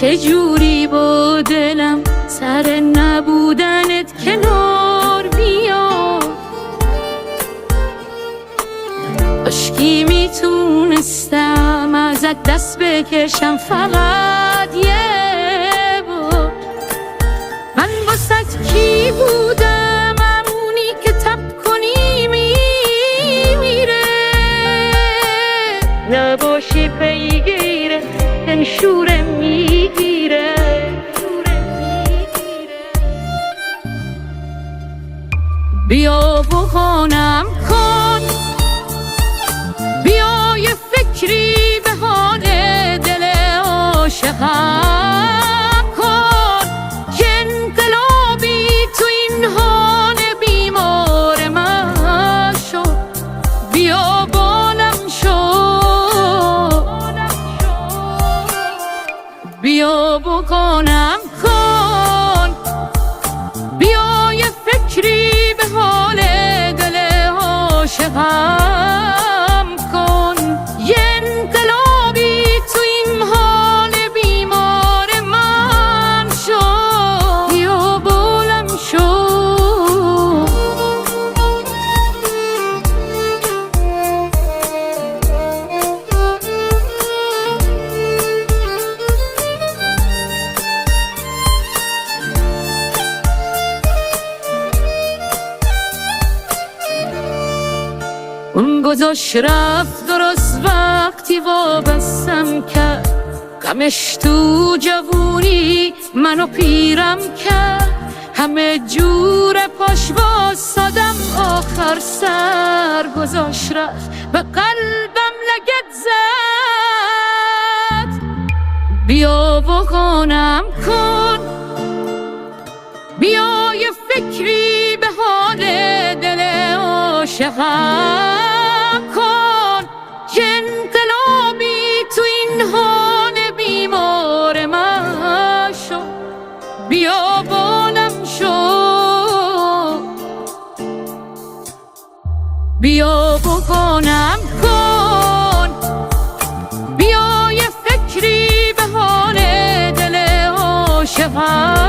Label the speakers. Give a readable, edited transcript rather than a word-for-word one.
Speaker 1: چجوری با دلم سر نبودنت کنار بیاد؟ عشقی میتونستم ازت دست بکشم فقط یه بار. من واسه کی بودم همونی که تب کنی میمیره، نباشی پیگیره شوره میگیره. بیا و خانم کن، بیا یه فکری به حال دل عاشقم کن که انقلابی تو این حال بیمار من شد. بیا بالم شد، بیا بکنم کن، بیا یه فکری به حال دل عاشقم کن، یه انقلابی تو این حال بیمار من شد. بیا بالم شد، اون گذاشت رفت درست وقتی وابستم کرد، غمش تو جوونی منو پیرم کرد. همه جور پاش واسادم آخر سر گذاشت رفت به قلبم لگد زد. بیا و خانم کن، بیا یه فکری به حال دل عاشقم کن، یه انقلابی تو این حال بیمار من شد. بیا بالم شد، بیا بکنم کن، بیا یه فکری به حال دل عاشقم